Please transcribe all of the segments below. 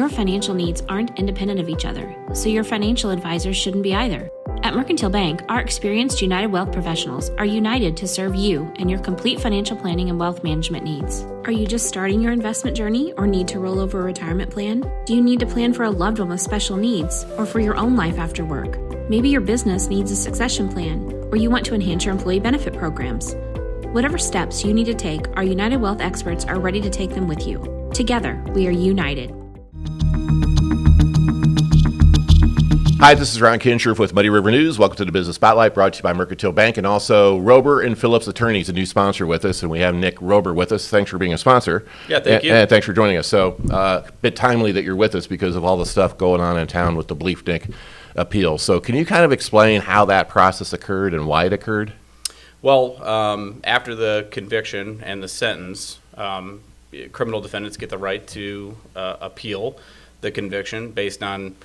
Your financial needs aren't independent of each other, so your financial advisors shouldn't be either. At Mercantile Bank, our experienced United Wealth professionals are united to serve you and your complete financial planning and wealth management needs. Are you just starting your investment journey or need to roll over a retirement plan? Do you need to plan for a loved one with special needs or for your own life after work? Maybe your business needs a succession plan or you want to enhance your employee benefit programs. Whatever steps you need to take, our United Wealth experts are ready to take them with you. Together, we are united. Hi, this is Ron Kinscherf with Muddy River News. Welcome to the Business Spotlight, brought to you by Mercantile Bank and also Rober and Phillips Attorneys, a new sponsor with us, and we have Nick Rober with us. Thanks for being a sponsor. Yeah, thank you. And thanks for joining us. So, a bit timely that you're with us because of all the stuff going on in town with the Bleefnick appeal. So, can you kind of explain how that process occurred and why it occurred? Well, after the conviction and the sentence, criminal defendants get the right to appeal the conviction based on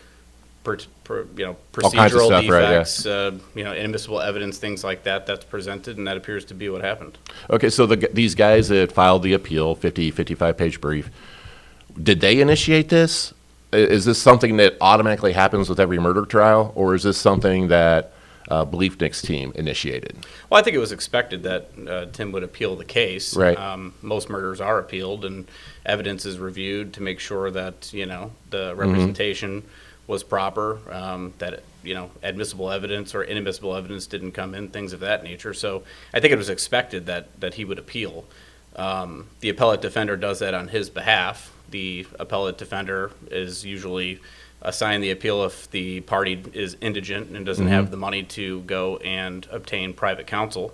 procedural stuff, defects, right, inadmissible evidence, things like that. That's presented, and that appears to be what happened. Okay, so these guys that filed the appeal, 55-page brief, did they initiate this? Is this something that automatically happens with every murder trial, or is this something that Bleefnick's team initiated? Well, I think it was expected that Tim would appeal the case. Right. Most murders are appealed, and evidence is reviewed to make sure that the representation was proper, that admissible evidence or inadmissible evidence didn't come in, things of that nature. So I think it was expected that he would appeal. The appellate defender does that on his behalf. The appellate defender is usually assigned the appeal if the party is indigent and doesn't have the money to go and obtain private counsel.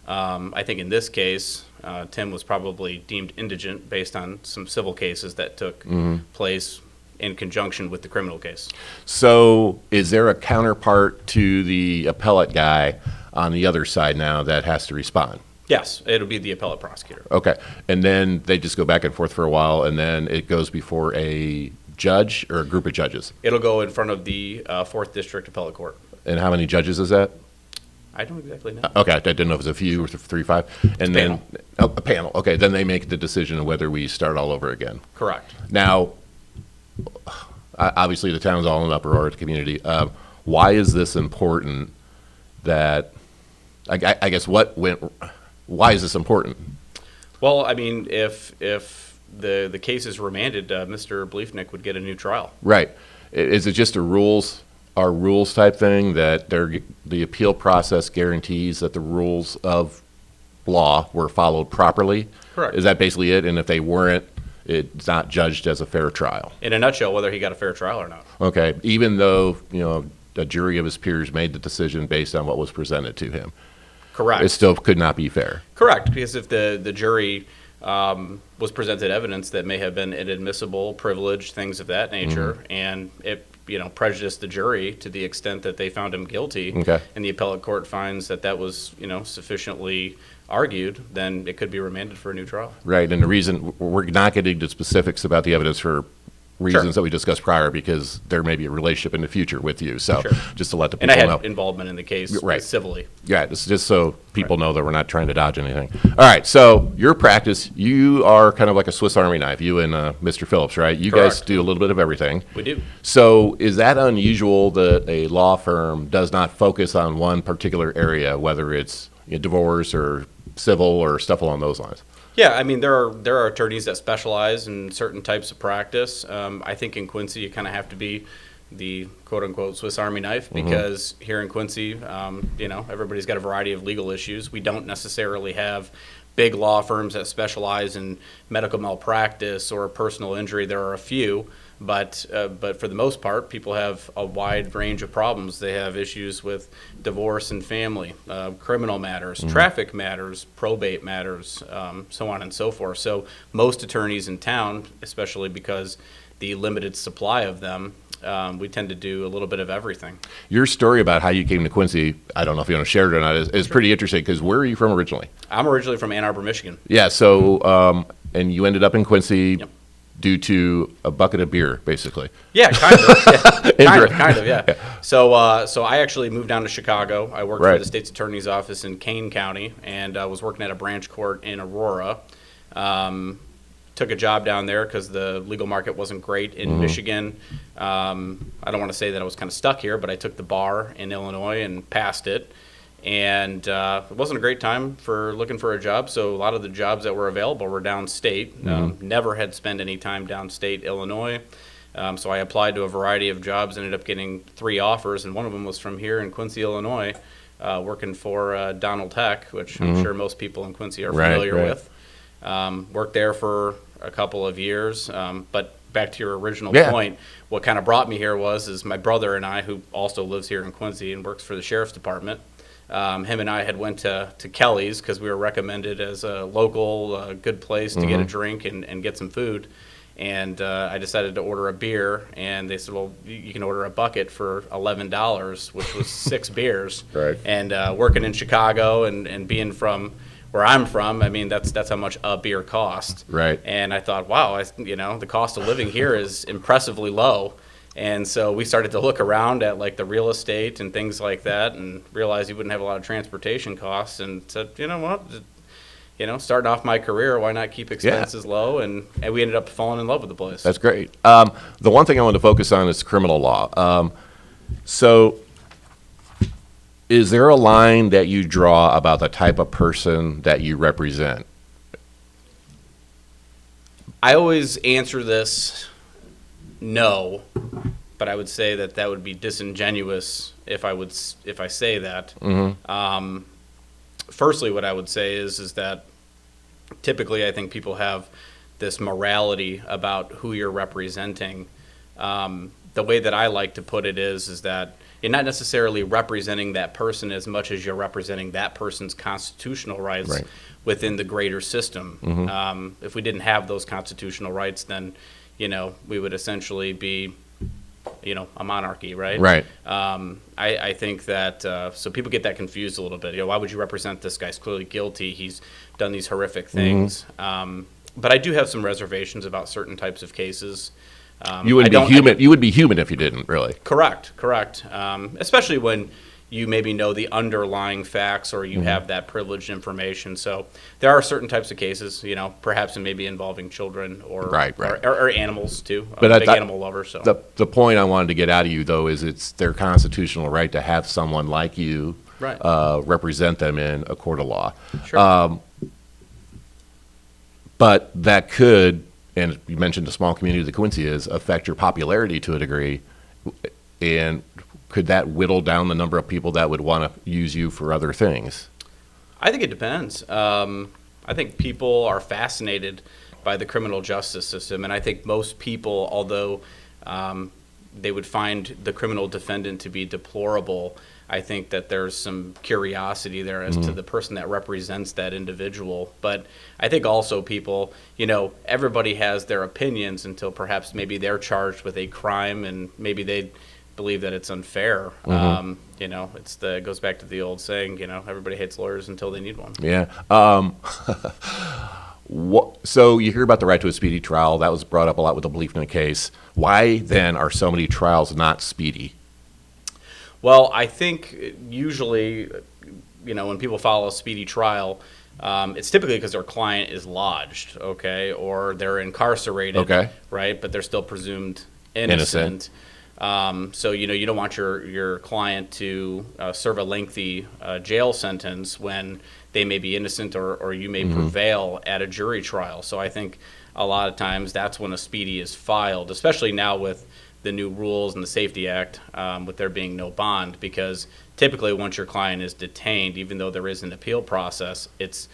I think in this case, Tim was probably deemed indigent based on some civil cases that took place in conjunction with the criminal case. So is there a counterpart to the appellate guy on the other side now that has to respond? Yes, it'll be the appellate prosecutor. Okay. And then they just go back and forth for a while, and then it goes before a judge or a group of judges? It'll go in front of the 4th District Appellate Court. And how many judges is that? I don't exactly know. Okay, I didn't know if it was a few or 3, 5. And then a panel. Okay, then they make the decision of whether we start all over again. Correct. Now, obviously the town's all in uproar, the community. Why is this important that, I guess, why is this important? Well, I mean, if the case is remanded, Mr. Bleefnick would get a new trial. Right. Is it just a rules type thing that the appeal process guarantees that the rules of law were followed properly? Correct. Is that basically it? And if they weren't, it's not judged as a fair trial? In a nutshell, whether he got a fair trial or not. Okay. Even though, a jury of his peers made the decision based on what was presented to him. Correct. It still could not be fair. Correct, because if the jury was presented evidence that may have been inadmissible, privileged, things of that nature, and it prejudiced the jury to the extent that they found him guilty, Okay. and the appellate court finds that was sufficiently argued, then it could be remanded for a new trial. Right. And the reason we're not getting into specifics about the evidence for reasons that we discussed prior, because there may be a relationship in the future with you. So just to let the people know. And I know. had involvement in the case civilly. Yeah, this is just so people know that we're not trying to dodge anything. All right, so your practice, you are kind of like a Swiss Army knife, you and Mr. Phillips, right? You guys do a little bit of everything. We do. So is that unusual that a law firm does not focus on one particular area, whether it's divorce or civil or stuff along those lines? Yeah, I mean, there are attorneys that specialize in certain types of practice. I think in Quincy you kind of have to be the quote-unquote Swiss Army knife because here in Quincy, everybody's got a variety of legal issues. We don't necessarily have big law firms that specialize in medical malpractice or personal injury. There are a few, but for the most part, people have a wide range of problems. They have issues with divorce and family, criminal matters, traffic matters, probate matters, so on and so forth. So most attorneys in town, especially because the limited supply of them, we tend to do a little bit of everything. Your story about how you came to Quincy, I don't know if you want to share it or not, is pretty interesting, because where are you from originally? I'm originally from Ann Arbor, Michigan. Yeah, so, and you ended up in Quincy Yep. due to a bucket of beer, basically. Yeah, kind of. Yeah. kind of, yeah. So I actually moved down to Chicago. I worked for the state's attorney's office in Kane County, and I was working at a branch court in Aurora. took a job down there because the legal market wasn't great in Michigan. I don't want to say that I was kind of stuck here, but I took the bar in Illinois and passed it. And it wasn't a great time for looking for a job, so a lot of the jobs that were available were downstate. Never had spent any time downstate Illinois. So I applied to a variety of jobs, ended up getting 3 offers, and one of them was from here in Quincy, Illinois, working for Donald Tech, which I'm sure most people in Quincy are familiar with. Worked there for a couple of years, but back to your original point, what kind of brought me here is my brother and I, who also lives here in Quincy and works for the Sheriff's Department. Him and I had went to Kelly's because we were recommended as a local good place to get a drink and get some food. And I decided to order a beer, and they said, well, you can order a bucket for $11, which was 6 beers. Right. And working in Chicago and being from where I'm from, I mean, that's how much a beer costs. Right. And I thought, wow, the cost of living here is impressively low. And so we started to look around at like the real estate and things like that, and realized you wouldn't have a lot of transportation costs, and said, you know what? Starting off my career, why not keep expenses low? And we ended up falling in love with the place. That's great. The one thing I want to focus on is criminal law. So is there a line that you draw about the type of person that you represent? I always answer this no, but I would say that would be disingenuous if I say that. Firstly, what I would say is that typically I think people have this morality about who you're representing. The way that I like to put it is that you're not necessarily representing that person as much as you're representing that person's constitutional rights within the greater system. If we didn't have those constitutional rights, then we would essentially be a monarchy, right? Right. I think that so people get that confused a little bit. Why would you represent this guy's clearly guilty? He's done these horrific things. But I do have some reservations about certain types of cases. You would be human. You would be human if you didn't, really. Correct. Especially when you maybe know the underlying facts, or you have that privileged information. So there are certain types of cases, perhaps maybe involving children or animals too. I'm a big animal lover. So the point I wanted to get out of you though is it's their constitutional right to have someone like you represent them in a court of law. Sure. But that could, and you mentioned the small community the Quincy is, affect your popularity to a degree, and could that whittle down the number of people that would want to use you for other things? I think it depends. I think people are fascinated by the criminal justice system, and I think most people, although they would find the criminal defendant to be deplorable, I think that there's some curiosity there as to the person that represents that individual. But I think also people, everybody has their opinions until perhaps maybe they're charged with a crime and maybe they believe that it's unfair. It goes back to the old saying, everybody hates lawyers until they need one. Yeah. So you hear about the right to a speedy trial. That was brought up a lot with the belief in the case. Why then are so many trials not speedy? Well, I think usually, when people file a speedy trial, it's typically because their client is lodged, or they're incarcerated, right? But they're still presumed innocent. So you don't want your client to serve a lengthy jail sentence when they may be innocent or you may prevail at a jury trial. So I think a lot of times that's when a speedy is filed, especially now with the new rules and the Safety Act, with there being no bond, because typically once your client is detained, even though there is an appeal process, it's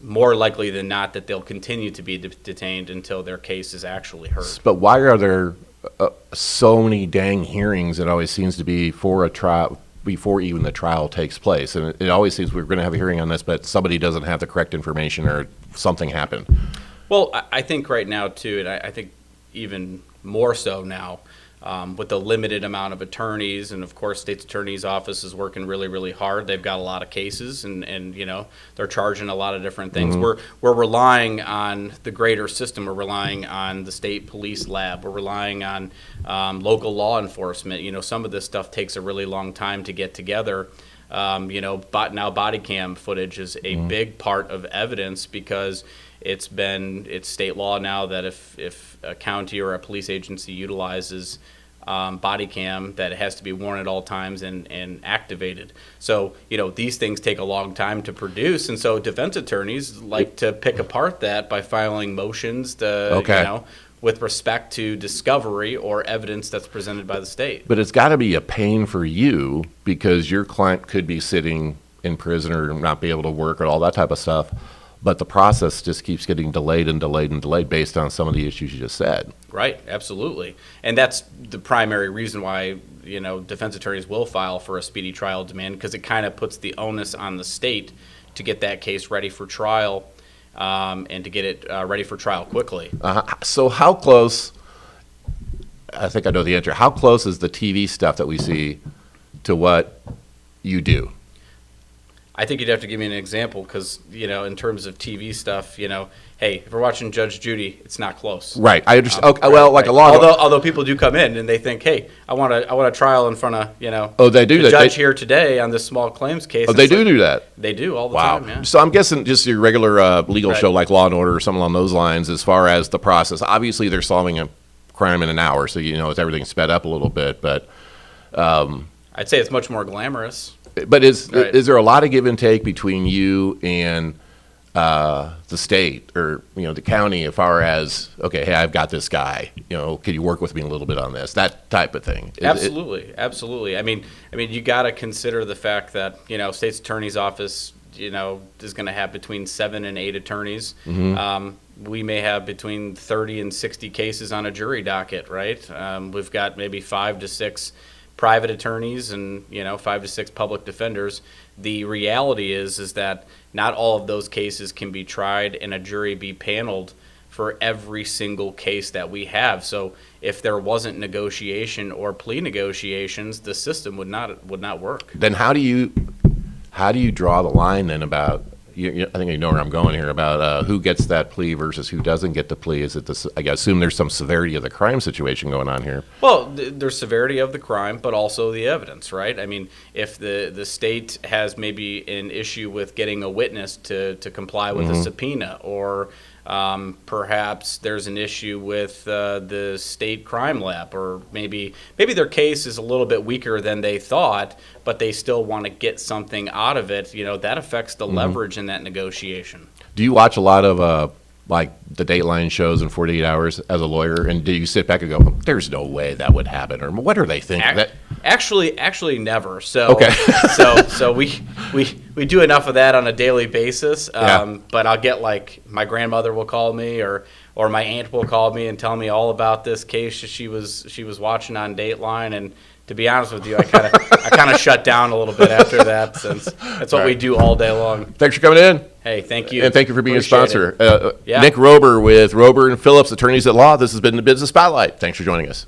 more likely than not that they'll continue to be detained until their case is actually heard. But why are there so many dang hearings? It always seems to be for a trial before even the trial takes place, and it always seems we're going to have a hearing on this, but somebody doesn't have the correct information or something happened. Well, I think right now too, and I think even more so now, with the limited amount of attorneys, and of course state's attorney's office is working really, really hard. They've got a lot of cases, and they're charging a lot of different things. We're relying on the greater system. We're relying on the state police lab. We're relying on local law enforcement. Some of this stuff takes a really long time to get together. Now body cam footage is a big part of evidence because it's state law now that if a county or a police agency utilizes body cam, that it has to be worn at all times and activated. So, these things take a long time to produce. And so defense attorneys like to pick apart that by filing motions with respect to discovery or evidence that's presented by the state. But it's got to be a pain for you because your client could be sitting in prison or not be able to work or all that type of stuff. But the process just keeps getting delayed and delayed and delayed based on some of the issues you just said. Right, absolutely. And that's the primary reason why, defense attorneys will file for a speedy trial demand, because it kind of puts the onus on the state to get that case ready for trial and to get it ready for trial quickly. So how close, I think I know the answer, how close is the TV stuff that we see to what you do? I think you'd have to give me an example because, in terms of TV stuff, hey, if we're watching Judge Judy, it's not close. Right. I understand. Okay. Right, Well, like right. a law. Although people do come in and they think, hey, I want a trial in front of, Oh, they do the that. judge here today on this small claims case. Oh, they do that. They do all the Wow. time, yeah. So I'm guessing just your regular legal Right. show like Law and Order or something along those lines as far as the process. Obviously, they're solving a crime in an hour, so it's everything sped up a little bit. But I'd say it's much more glamorous. is Right. there a lot of give and take between you and the state or the county as far as, okay, hey, I've got this guy, could you work with me a little bit on this, that type of thing? Absolutely. I mean you got to consider the fact that state's attorney's office is going to have between 7 and 8 attorneys. We may have between 30 and 60 cases on a jury docket, right? We've got maybe 5 to 6 private attorneys and 5 to 6 public defenders. The reality is that not all of those cases can be tried and a jury be paneled for every single case that we have. So if there wasn't negotiation or plea negotiations, the system would not work. Then how do you draw the line then about, I think you know where I'm going here, about who gets that plea versus who doesn't get the plea? Is it this? I assume there's some severity of the crime situation going on here. Well, there's severity of the crime, but also the evidence, right? I mean, if the state has maybe an issue with getting a witness to comply with a subpoena, or perhaps there's an issue with the state crime lab, or maybe their case is a little bit weaker than they thought, but they still want to get something out of it, that affects the leverage in that negotiation. Do you watch a lot of like the Dateline shows in 48 Hours as a lawyer, and do you sit back and go, "There's no way that would happen," or what are they thinking? Actually, never. So, Okay. so we do enough of that on a daily basis. But I'll get my grandmother will call me, or my aunt will call me and tell me all about this case she was watching on Dateline. And to be honest with you, I kind of shut down a little bit after that, since that's what we do all day long. Thanks for coming in. Hey, thank you. And thank you for being Appreciate a sponsor. Yeah. Nick Rober with Rober and Phillips, Attorneys at Law. This has been the Business Spotlight. Thanks for joining us.